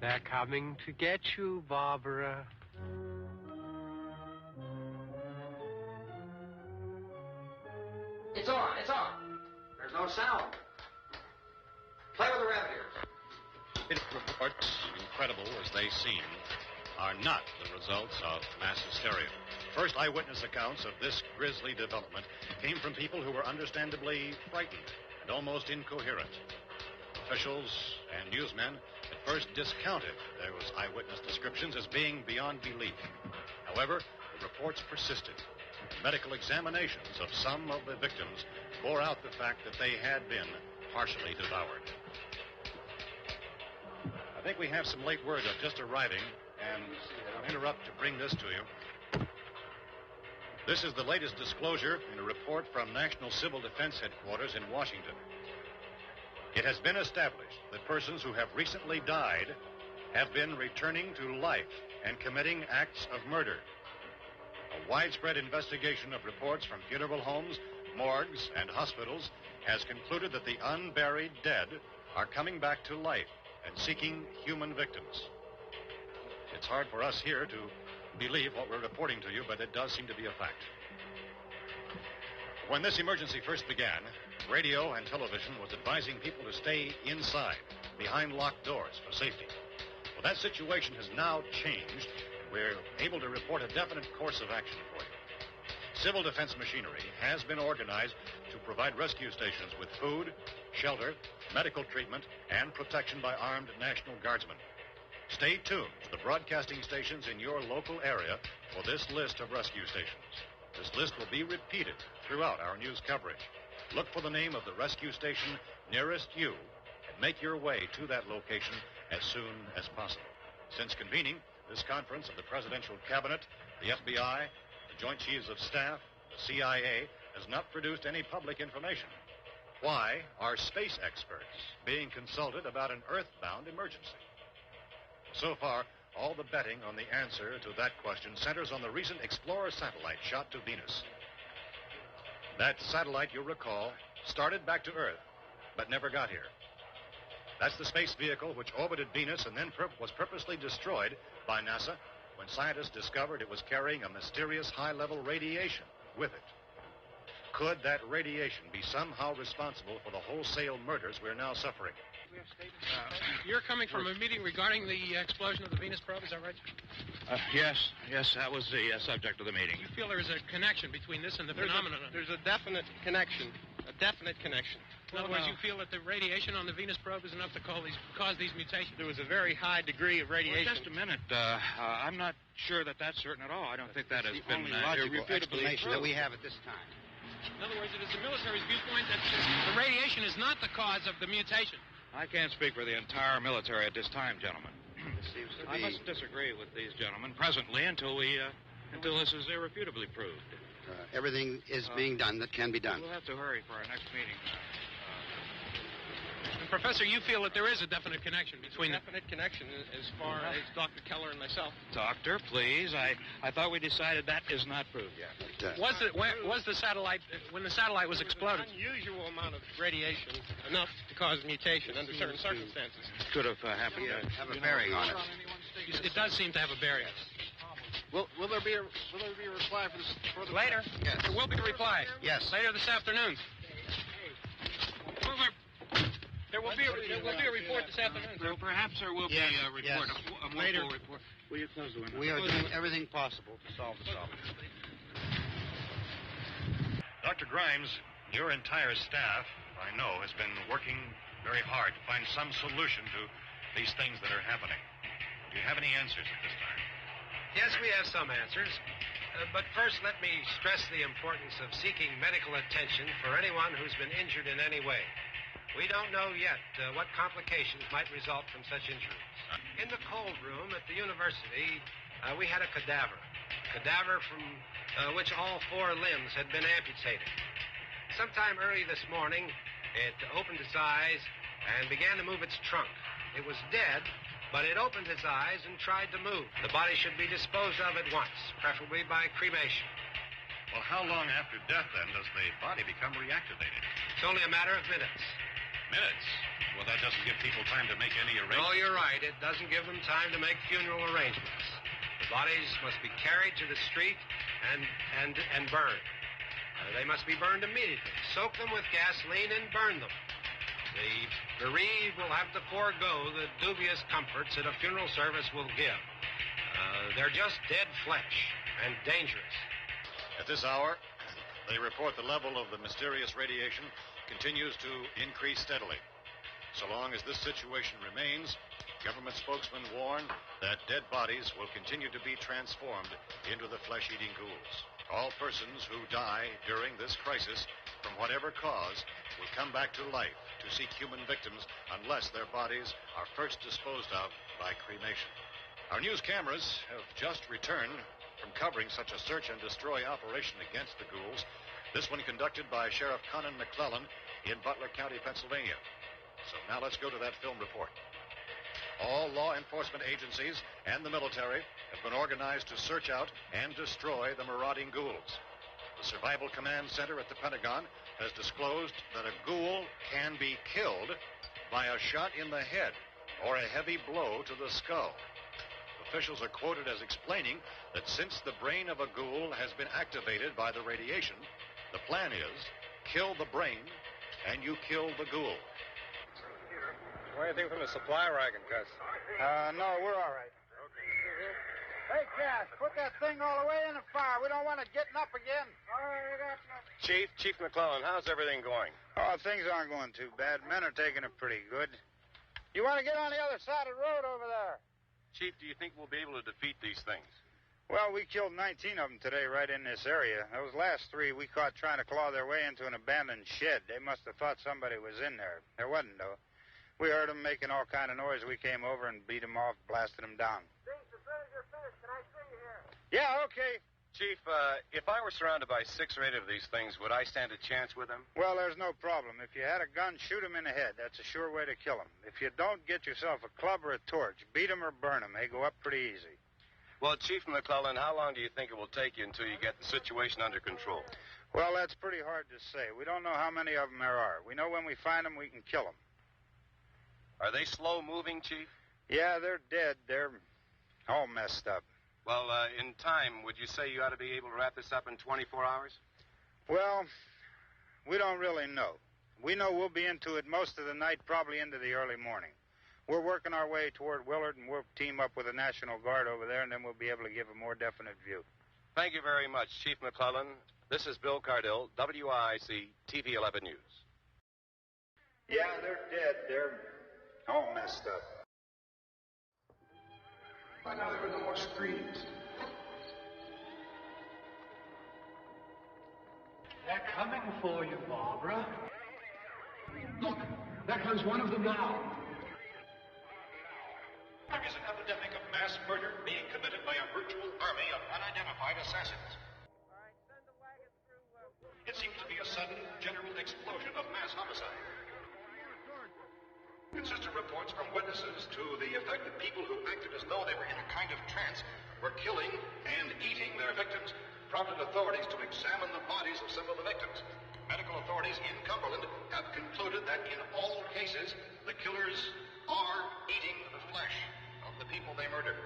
They're coming to get you, Barbara. It's on, it's on. There's no sound. Play with the red ears. Reports, incredible as they seem, are not the results of mass hysteria. First eyewitness accounts of this grisly development came from people who were understandably frightened and almost incoherent. Officials and newsmen at first discounted those eyewitness descriptions as being beyond belief. However, the reports persisted. Medical examinations of some of the victims bore out the fact that they had been partially devoured. I think we have some late word just arriving, and I'll interrupt to bring this to you. This is the latest disclosure in a report from National Civil Defense Headquarters in Washington. It has been established that persons who have recently died have been returning to life and committing acts of murder. A widespread investigation of reports from funeral homes, morgues, and hospitals has concluded that the unburied dead are coming back to life and seeking human victims. It's hard for us here to believe what we're reporting to you, but it does seem to be a fact. When this emergency first began, radio and television was advising people to stay inside, behind locked doors for safety. Well, that situation has now changed. We're able to report a definite course of action for you. Civil defense machinery has been organized to provide rescue stations with food, shelter, medical treatment, and protection by armed National Guardsmen. Stay tuned to the broadcasting stations in your local area for this list of rescue stations. This list will be repeated throughout our news coverage. Look for the name of the rescue station nearest you and make your way to that location as soon as possible. Since convening this conference of the Presidential Cabinet, the FBI, the Joint Chiefs of Staff, the CIA has not produced any public information. Why are space experts being consulted about an earthbound emergency? So far, all the betting on the answer to that question centers on the recent Explorer satellite shot to Venus. That satellite, you'll recall, started back to Earth, but never got here. That's the space vehicle which orbited Venus and then was purposely destroyed by NASA when scientists discovered it was carrying a mysterious high-level radiation with it. Could that radiation be somehow responsible for the wholesale murders we're now suffering? You're coming from a meeting regarding the explosion of the Venus probe, is that right? Yes, that was the subject of the meeting. You feel there is a connection between this and the phenomenon? There's a definite connection. In other words, you feel that the radiation on the Venus probe is enough to cause these mutations? There was a very high degree of radiation. Well, just a minute. I'm not sure that that's certain at all. I don't think that has been only logical irrefutably explanation proved. that we have at this time. In other words, it is the military's viewpoint that the radiation is not the cause of the mutation. I can't speak for the entire military at this time, gentlemen. This seems to I be... must disagree with these gentlemen presently until this is irrefutably proved. everything is being done that can be done. We'll have to hurry for our next meeting. And Professor, you feel that there is a definite connection between them? Definite connection as far as Dr. Keller and myself. Doctor, please. I thought we decided that is not proved yet. Was the satellite, when the satellite was exploded? An unusual amount of radiation, enough to cause mutation under certain circumstances. Could have happened. Have a bearing on it. It does seem to have a bearing. Will there be a reply for the later? Yes. There will be a reply. Yes. Later this afternoon. There will be a report this afternoon. Well, perhaps there will be a report, yes. a more full report. Will you close the window? We are doing everything possible to solve the problem. Dr. Grimes, your entire staff, I know, has been working very hard to find some solution to these things that are happening. Do you have any answers at this time? Yes, we have some answers. But first, let me stress the importance of seeking medical attention for anyone who's been injured in any way. We don't know yet what complications might result from such injuries. In the cold room at the university, we had a cadaver from which all 4 limbs had been amputated. Sometime early this morning, it opened its eyes and began to move its trunk. It was dead, but it opened its eyes and tried to move. The body should be disposed of at once, preferably by cremation. Well, how long after death, then, does the body become reactivated? It's only a matter of minutes. Minutes? Well, that doesn't give people time to make any arrangements. Oh, you're right. It doesn't give them time to make funeral arrangements. The bodies must be carried to the street and burned. They must be burned immediately. Soak them with gasoline and burn them. The bereaved will have to forego the dubious comforts that a funeral service will give. They're just dead flesh and dangerous. At this hour, they report the level of the mysterious radiation continues to increase steadily. So long as this situation remains, government spokesmen warn that dead bodies will continue to be transformed into the flesh-eating ghouls. All persons who die during this crisis, from whatever cause, will come back to life to seek human victims unless their bodies are first disposed of by cremation. Our news cameras have just returned from covering such a search and destroy operation against the ghouls, this one conducted by Sheriff Conan McClellan in Butler County, Pennsylvania. So now let's go to that film report. All law enforcement agencies and the military have been organized to search out and destroy the marauding ghouls. The Survival Command Center at the Pentagon has disclosed that a ghoul can be killed by a shot in the head or a heavy blow to the skull. Officials are quoted as explaining that since the brain of a ghoul has been activated by the radiation, the plan is kill the brain and you kill the ghoul. What do you think from the supply wagon, Gus? No, we're all right. Okay. Hey, Cash, put that thing all the way in the fire. We don't want it getting up again. All right, I got you. Chief McClellan, how's everything going? Oh, things aren't going too bad. Men are taking it pretty good. You want to get on the other side of the road over there? Chief, do you think we'll be able to defeat these things? Well, we killed 19 of them today right in this area. Those last 3 we caught trying to claw their way into an abandoned shed. They must have thought somebody was in there. There wasn't, though. We heard them making all kind of noise. We came over and beat them off, blasted them down. James, as soon as you're finished, can I see you here? Yeah, okay. Chief, if I were surrounded by 6 or 8 of these things, would I stand a chance with them? Well, there's no problem. If you had a gun, shoot them in the head. That's a sure way to kill them. If you don't, get yourself a club or a torch. Beat them or burn them. They go up pretty easy. Well, Chief McClellan, how long do you think it will take you until you get the situation under control? Well, that's pretty hard to say. We don't know how many of them there are. We know when we find them, we can kill them. Are they slow-moving, Chief? Yeah, they're dead. They're all messed up. Well, in time, would you say you ought to be able to wrap this up in 24 hours? Well, we don't really know. We know we'll be into it most of the night, probably into the early morning. We're working our way toward Willard, and we'll team up with the National Guard over there, and then we'll be able to give a more definite view. Thank you very much, Chief McClellan. This is Bill Cardill, WIC TV 11 News. Yeah, they're dead. They're all messed up. By now there are no more screams. They're coming for you, Barbara. Look, there comes one of them now. There is an epidemic of mass murder being committed by a virtual army of unidentified assassins. All right, send the wagon through... It seems to be a sudden, general explosion of mass homicide. Consistent reports from witnesses to the effect that people who acted as though they were in a kind of trance were killing and eating their victims prompted authorities to examine the bodies of some of the victims. Medical authorities in Cumberland have concluded that in all cases, the killers are eating the flesh of the people they murdered.